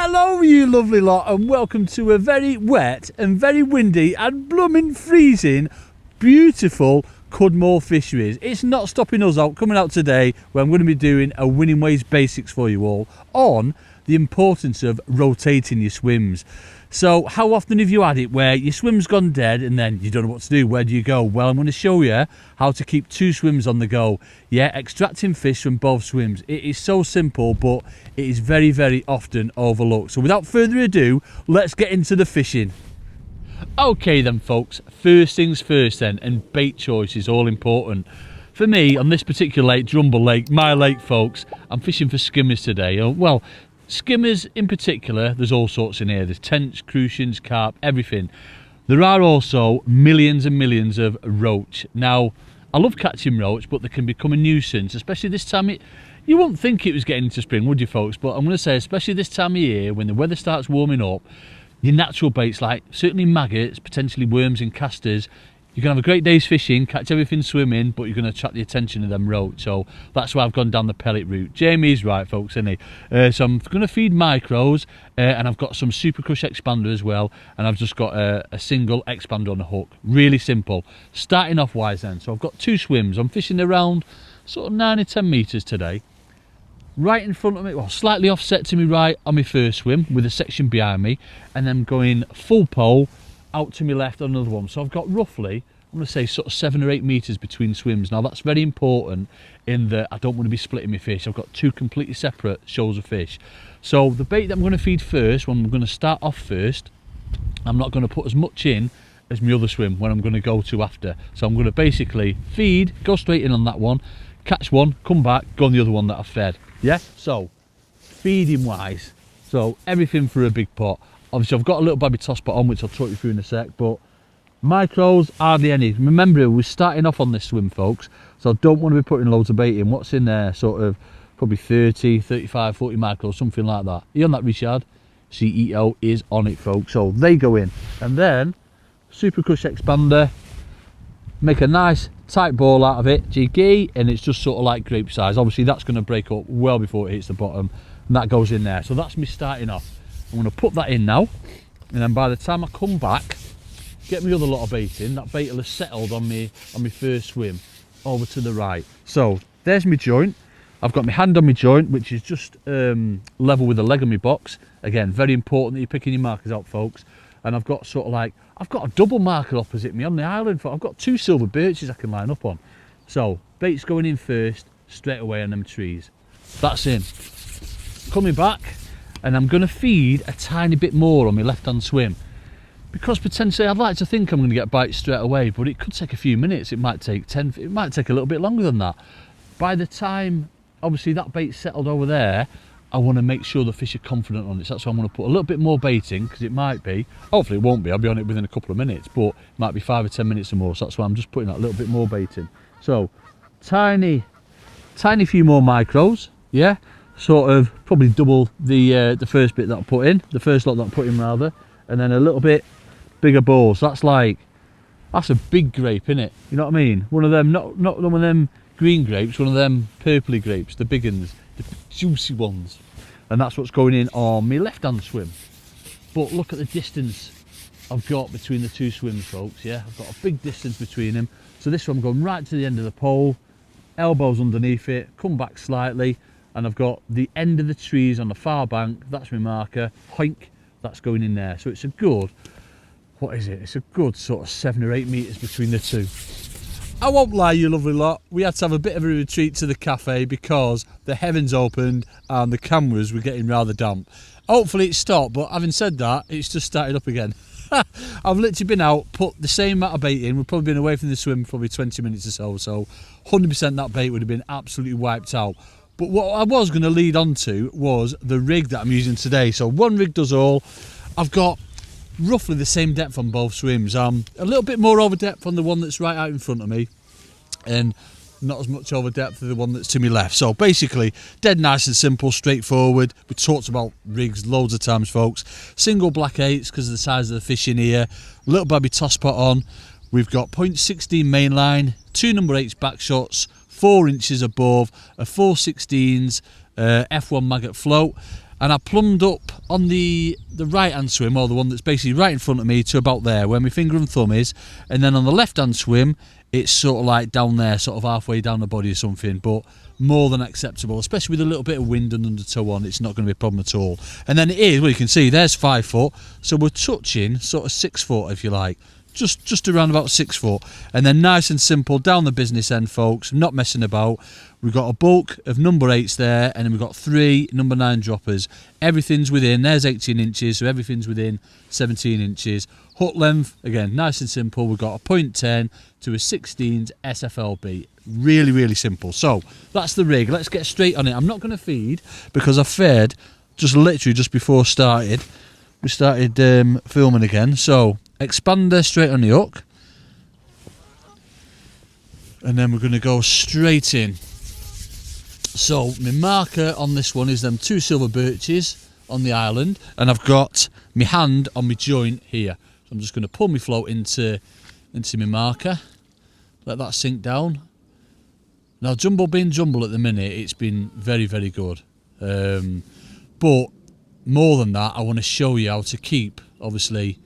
Hello you lovely lot, and welcome to a very wet and very windy and blooming freezing beautiful Cudmore Fisheries. It's not stopping us out coming out today where I'm going to be doing a Winning Ways basics for you all on the importance of rotating your swims. So how often have you had it where your swim's gone dead and then you don't know what to do? Where do you go? Well, I'm going to show you how to keep two swims on the go. Yeah, extracting fish from both swims. It is so simple, but it is very, very often overlooked. So without further ado, let's get into the fishing. Okay then folks, first things first then, and bait choice is all important. For me, on this particular lake, Drumble Lake, my lake folks, I'm fishing for skimmers today. Well, skimmers in particular, there's all sorts in here. There's tench, crucians, carp, everything. There are also millions and millions of roach. Now, I love catching roach, but they can become a nuisance, especially this time. You wouldn't think it was getting into spring, would you folks? But I'm going to say, especially this time of year, when the weather starts warming up, your natural baits like certainly maggots, potentially worms and casters, you're going to have a great day's fishing, catch everything swimming, but you're going to attract the attention of them roach. So that's why I've gone down the pellet route. Jamie's right, folks, isn't he? So I'm going to feed micros, and I've got some Super Crush expander as well, and I've just got a single expander on the hook. Really simple. Starting off wise then. So I've got two swims. I'm fishing around sort of 9 or 10 metres today. Right in front of me, well, slightly offset to me right on my first swim with a section behind me, and then going full pole out to my left on another one. So I've got roughly, I'm going to say sort of 7 or 8 metres between swims. Now that's very important in that I don't want to be splitting my fish. I've got two completely separate shoals of fish. So the bait that I'm going to feed first, when I'm going to start off first, I'm not going to put as much in as my other swim when I'm going to go to after. So I'm going to basically feed, go straight in on that one, catch one, come back, go on the other one that I've fed. Yeah, so feeding wise, so everything for a big pot. Obviously I've got a little baby toss pot on, which I'll talk you through in a sec, but micros, hardly any. Remember, we're starting off on this swim, folks, so I don't want to be putting loads of bait in. What's in there? Sort of probably 30, 35, 40 micros, something like that. Are you on that, Richard? CEO is on it, folks, so they go in. And then Super Crush expander, make a nice tight ball out of it, jiggy, and it's just sort of like grape size. Obviously that's going to break up well before it hits the bottom, and that goes in there. So that's me starting off. I'm going to put that in now, and then by the time I come back, get my other lot of bait in. That bait will have settled on me first swim over to the right. So there's my joint. I've got my hand on my joint, which is just level with the leg of my box. Again, very important that you're picking your markers out, folks. And I've got sort of like, I've got a double marker opposite me on the island. I've got two silver birches I can line up on. So bait's going in first, straight away on them trees. That's in. Coming back, and I'm going to feed a tiny bit more on my left hand swim, because potentially I'd like to think I'm going to get bites straight away, but it could take a few minutes. It might take 10, it might take a little bit longer than that. By the time obviously that bait's settled over there, I want to make sure the fish are confident on it. So that's why I'm going to put a little bit more bait in, because it might be, hopefully it won't be, I'll be on it within a couple of minutes, but it might be 5 or 10 minutes or more. So that's why I'm just putting that little bit more bait in. So tiny few more micros, yeah, sort of probably double the first bit that I put in, the first lot that I put in rather, and then a little bit bigger balls. So that's a big grape, isn't it? You know what I mean? One of them, not one of them green grapes, one of them purpley grapes, the big ones, the juicy ones. And that's what's going in on my left hand swim. But look at the distance I've got between the two swims, folks. Yeah, I've got a big distance between them. So this one I'm going right to the end of the pole, elbows underneath it, come back slightly, and I've got the end of the trees on the far bank. That's my marker. Hoink, that's going in there. So it's a good, what is it? It's a good sort of 7 or 8 metres between the two. I won't lie, you lovely lot, we had to have a bit of a retreat to the cafe because the heavens opened and the cameras were getting rather damp. Hopefully it stopped, but having said that, it's just started up again. I've literally been out, put the same amount of bait in. We've probably been away from the swim for probably 20 minutes or so 100% that bait would have been absolutely wiped out. But what I was going to lead on to was the rig that I'm using today. So one rig does all. I've got roughly the same depth on both swims. A little bit more over depth on the one that's right out in front of me, and not as much over depth of the one that's to my left. So basically dead nice and simple, straightforward. We talked about rigs loads of times, folks. Single black 8s because of the size of the fish in here, little baby toss pot on. We've got 0.16 mainline, 2 number 8s back shots, 4 inches above, a 4/16s F1 maggot float. and I plumbed up on the right hand swim, or the one that's basically right in front of me, to about there where my finger and thumb is, and then on the left hand swim it's sort of like down there, sort of halfway down the body or something, but more than acceptable, especially with a little bit of wind and undertow on. It's not going to be a problem at all. And then it is, well, you can see there's 5 foot, so we're touching sort of 6 foot if you like, just around about 6 foot. And then nice and simple down the business end, folks, not messing about. We've got a bulk of number 8s there, and then we've got 3 number 9 droppers. Everything's within, there's 18 inches, so everything's within 17 inches. Hook length, again, nice and simple. We've got a 0.10 to a 16s SFLB. Really, really simple. So that's the rig. Let's get straight on it. I'm not going to feed because I fed just literally just before we started filming again. So expander straight on the hook, and then we're going to go straight in. So my marker on this one is them 2 silver birches on the island, and I've got my hand on my joint here. So I'm just going to pull my float into my marker, let that sink down. Now, jumbo being jumble at the minute, it's been very, very good. But more than that, I want to show you how to keep, obviously,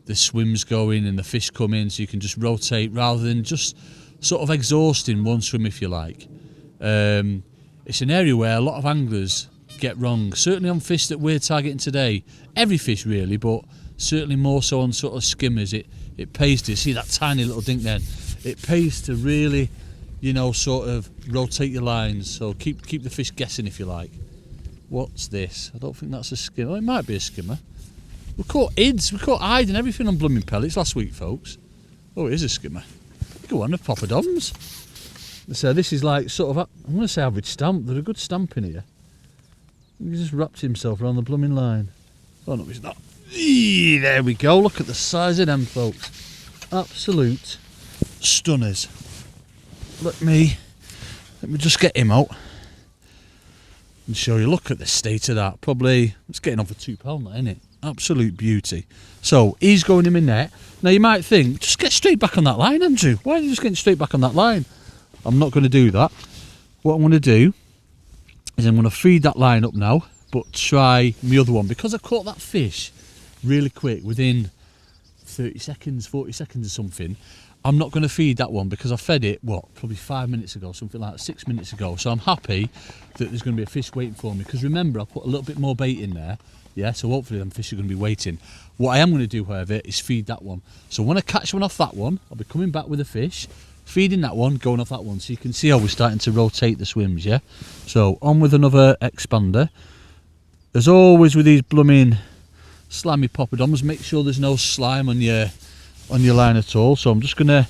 the swims going and the fish come in, so you can just rotate rather than just sort of exhausting one swim, if you like. It's an area where a lot of anglers get wrong, certainly on fish that we're targeting today. Every fish really, but certainly more so on sort of skimmers. It pays to see that tiny little dink then. It pays to really, you know, sort of rotate your lines, so keep the fish guessing, if you like. What's this? I don't think that's a skimmer. Oh, it might be a skimmer. We caught ids, we caught hide and everything on blooming pellets last week, folks. Oh, it is a skimmer. Go on, the poppadoms. So this is like sort of, I'm going to say average stamp. There's a good stamp in here. He just wrapped himself around the blooming line. Oh no, he's not. Eee, there we go. Look at the size of them, folks. Absolute stunners. Let me just get him out and show you. Look at the state of that. Probably, it's getting on for £2 now, isn't it? Absolute beauty. So he's going in my net. Now you might think, just get straight back on that line, Andrew. Why are you just getting straight back on that line? I'm not going to do that. What I'm going to do is I'm going to feed that line up now, but try my other one, because I caught that fish really quick, within 30 seconds, 40 seconds or something. I'm not going to feed that one because I fed it, what, probably 5 minutes ago, something like that, 6 minutes ago. So I'm happy that there's going to be a fish waiting for me, because remember, I put a little bit more bait in there. Yeah, so hopefully them fish are going to be waiting. What I am going to do, however, is feed that one. So when I catch one off that one, I'll be coming back with a fish, feeding that one, going off that one. So you can see how we're starting to rotate the swims, yeah? So on with another expander. As always with these blooming slimy poppadoms, make sure there's no slime on your line at all. So I'm just going to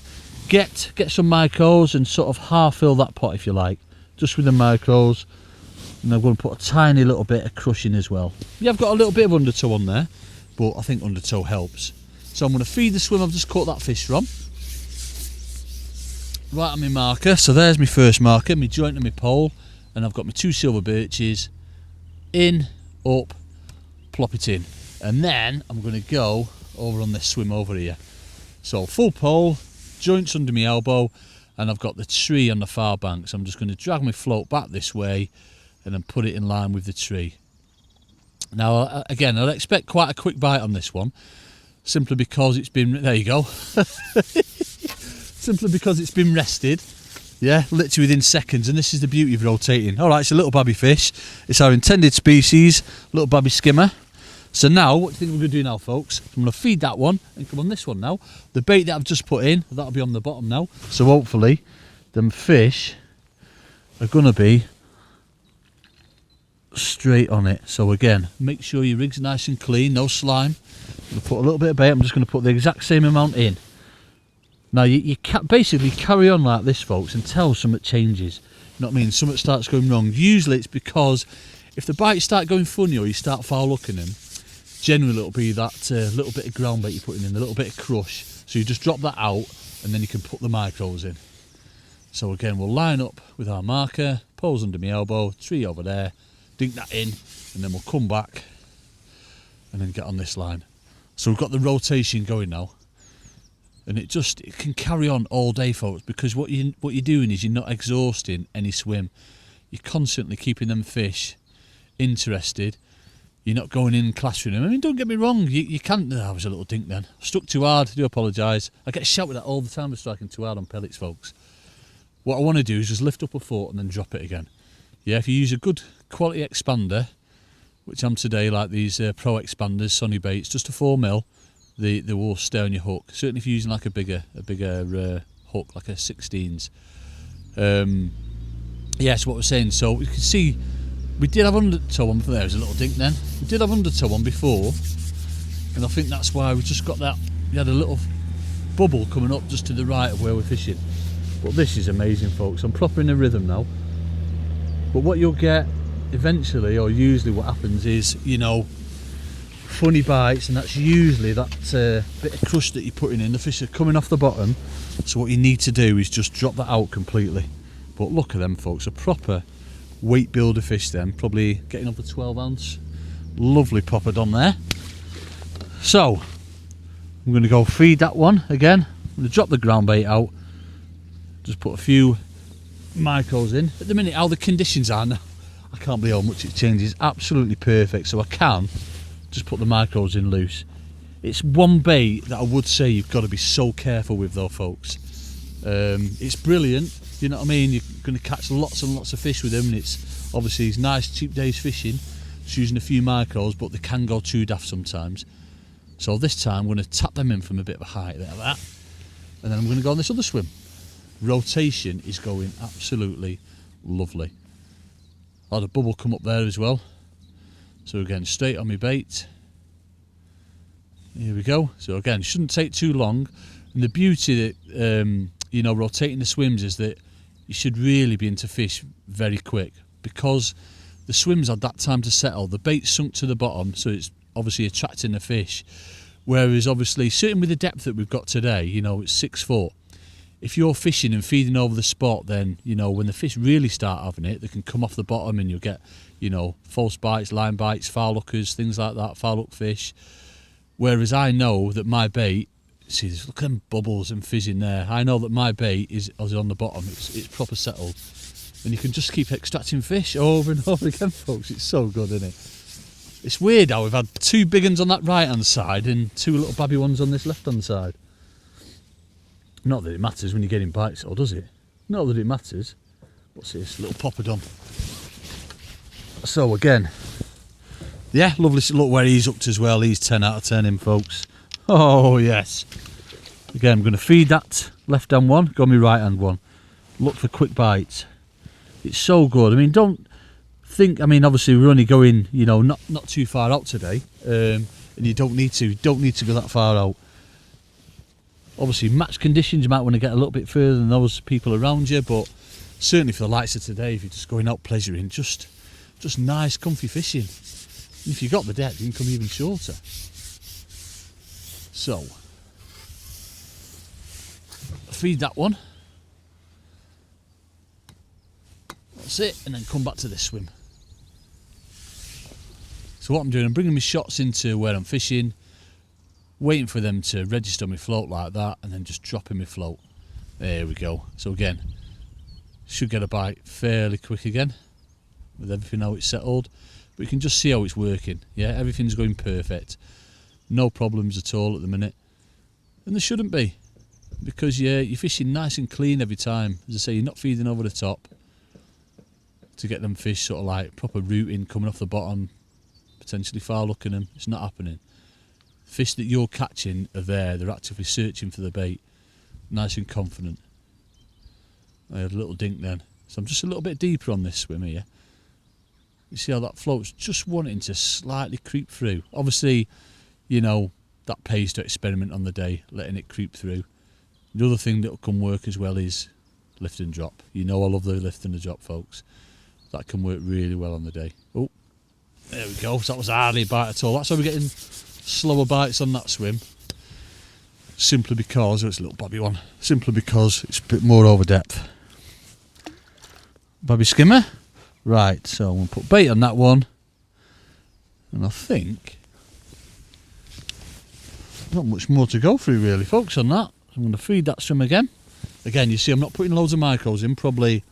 get some micros and sort of half fill that pot, if you like, just with the micros. And I'm going to put a tiny little bit of crushing as well. Yeah, I've got a little bit of undertow on there, but I think undertow helps. So I'm going to feed the swim I've just caught that fish from. Right on my marker. So there's my first marker, my joint and my pole, and I've got my 2 silver birches. In, up, plop it in. And then I'm going to go over on this swim over here. So full pole, joints under my elbow, and I've got the tree on the far bank. So I'm just going to drag my float back this way and then put it in line with the tree. Now, again, I'd expect quite a quick bite on this one, simply because it's been, there you go, simply because it's been rested. Yeah, literally within seconds, and this is the beauty of rotating. All right, it's a little babby fish. It's our intended species, little babby skimmer. So now, what do you think we're going to do now, folks? I'm going to feed that one and come on this one now. The bait that I've just put in, that'll be on the bottom now. So hopefully, them fish are going to be straight on it. So again, make sure your rig's nice and clean, no slime. I'm going to put a little bit of bait. I'm just going to put the exact same amount in. Now you basically carry on like this, folks, until something changes. You know what I mean? Something starts going wrong. Usually it's because if the bites start going funny or you start foul looking them, generally it'll be that little bit of ground bait you're putting in, a little bit of crush. So you just drop that out and then you can put the micros in. So again, we'll line up with our marker, poles under my elbow, tree over there, dink that in, and then we'll come back and then get on this line. So we've got the rotation going now. And it can carry on all day, folks, because what you're doing is you're not exhausting any swim. You're constantly keeping them fish interested, you're not going in clashing them. I mean, don't get me wrong, you can't. I was a little dink then. I struck too hard, I do apologise. I get shouted at all the time for striking too hard on pellets, folks. What I want to do is just lift up a foot and then drop it again. Yeah, if you use a good quality expander, which I'm today, like these Pro expanders, Sonny baits, just a 4mm, they will stay on your hook. Certainly if you're using like a bigger hook, like a 16s. Yes, what we're saying. So we can see we did have undertow on. There was a little dink then. We did have undertow on before, and I think that's why we just got that. We had a little bubble coming up just to the right of where we're fishing. But this is amazing, folks. I'm proper in a rhythm now. But what you'll get eventually, or usually what happens is, you know, funny bites, and that's usually that bit of crust that you're putting in. The fish are coming off the bottom, so what you need to do is just drop that out completely. But look at them, folks, a proper weight builder fish then, probably getting up to 12 ounce. Lovely poppered on there. So I'm going to go feed that one again. I'm going to drop the ground bait out, just put a few micros in. At the minute, how the conditions are now, I can't believe how much it changes. Absolutely perfect, so I can just put the micros in loose. It's one bait that I would say you've got to be so careful with though, folks. It's brilliant, you know what I mean? You're going to catch lots and lots of fish with them, and it's obviously it's nice cheap days fishing, just using a few micros, but they can go too daft sometimes. So this time I'm going to tap them in from a bit of a height there, like that, and then I'm going to go on this other swim. Rotation is going absolutely lovely. I had a bubble come up there as well. So again, straight on my bait. Here we go. So again, shouldn't take too long. And the beauty that you know, rotating the swims is that you should really be into fish very quick, because the swims had that time to settle. The bait sunk to the bottom, so it's obviously attracting the fish. Whereas obviously, certainly with the depth that we've got today, you know, it's 6 foot. If you're fishing and feeding over the spot, then, you know, when the fish really start having it, they can come off the bottom and you'll get, you know, false bites, line bites, foul hookers, things like that, foul hook fish. Whereas I know that my bait, see, look at them bubbles and fizzing there. I know that my bait is on the bottom, it's proper settled. And you can just keep extracting fish over and over again, folks. It's so good, isn't it? It's weird how we've had 2 big ones on that right-hand side and 2 little babby ones on this left-hand side. Not that it matters when you're getting bites, or does it? Not that it matters. What's this? Little poppadom. So again, yeah, lovely. Look where he's hooked as well. He's 10 out of 10 in, folks. Oh yes. Again, I'm going to feed that left hand one, go on my right hand one. Look for quick bites. It's so good. I mean, don't think. I mean, obviously we're only going, you know, not too far out today, and you don't need to go that far out. Obviously, match conditions, you might want to get a little bit further than those people around you, but certainly for the lights of today, if you're just going out pleasuring, just nice, comfy fishing. And if you've got the depth, you can come even shorter. So, feed that one. That's it, and then come back to this swim. So what I'm doing, I'm bringing my shots into where I'm fishing, waiting for them to register my float like that, and then just dropping my float. There we go. So again, should get a bite fairly quick again with everything how it's settled, but you can just see how it's working. Yeah, everything's going perfect, no problems at all at the minute, and there shouldn't be, because you're fishing nice and clean every time. As I say, you're not feeding over the top to get them fish sort of like proper rooting coming off the bottom, potentially foul looking them. It's not happening. Fish that you're catching are there, they're actively searching for the bait, nice and confident. I had a little dink then, so I'm just a little bit deeper on this swim here. You see how that float's just wanting to slightly creep through. Obviously, you know, that pays to experiment on the day, letting it creep through. The other thing that can work as well is lift and drop. You know I love the lift and the drop, folks. That can work really well on the day. Oh, there we go. So that was hardly a bite at all. That's why we're getting slower bites on that swim, simply because it's a little bobby one, simply because it's a bit more over depth. Bobby skimmer, right? So I'm going to put bait on that one, and I think not much more to go through really, folks, on that. I'm going to feed that swim again. You see I'm not putting loads of micros in, probably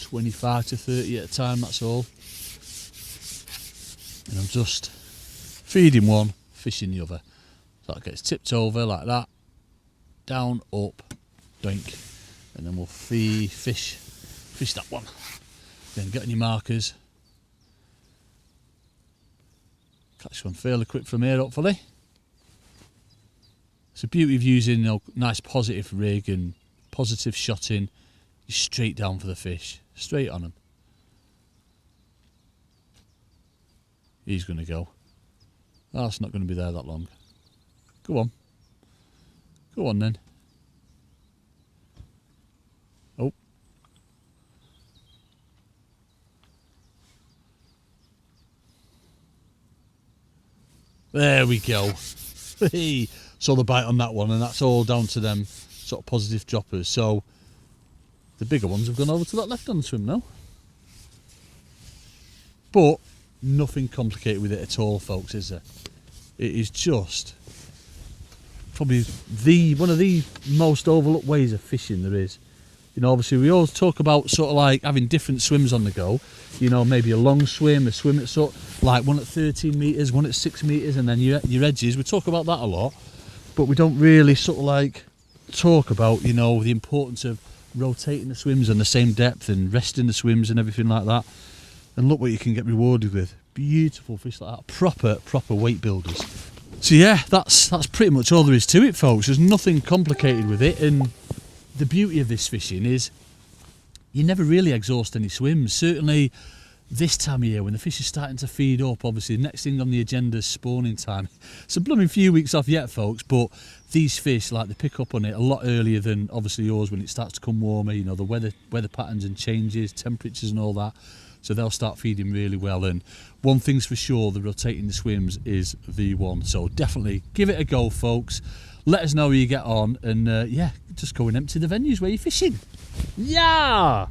25 to 30 at a time, that's all. And I'm just feeding one, fishing the other. So it gets tipped over like that, down, up, doink, and then we'll fish that one. Then get on your markers. Catch one fairly quick from here, hopefully. It's the beauty of using a nice positive rig and positive shotting. You're straight down for the fish, straight on them. He's going to go. That's not going to be there that long. Go on. Go on then. Oh. There we go. Hey. Saw the bite on that one, and that's all down to them sort of positive droppers. So the bigger ones have gone over to that left-hand swim now. But nothing complicated with it at all, folks, is there? It is just probably one of the most overlooked ways of fishing there is. You know, obviously we always talk about sort of like having different swims on the go. You know, maybe a long swim, a swim at sort like one at 13 metres, one at 6 metres, and then your edges. We talk about that a lot, but we don't really sort of like talk about, you know, the importance of rotating the swims on the same depth and resting the swims and everything like that. And look what you can get rewarded with. Beautiful fish like that. Proper weight builders. So yeah, that's pretty much all there is to it, folks. There's nothing complicated with it, and the beauty of this fishing is you never really exhaust any swims. Certainly this time of year when the fish is starting to feed up, obviously the next thing on the agenda is spawning time. It's a blooming few weeks off yet, folks, but these fish, like, they pick up on it a lot earlier than obviously yours when it starts to come warmer. You know, the weather patterns and changes, temperatures and all that. So they'll start feeding really well, and one thing's for sure, the rotating the swims is the one. So definitely give it a go, folks. Let us know how you get on, and yeah, just go and empty the venues where you're fishing. Yeah!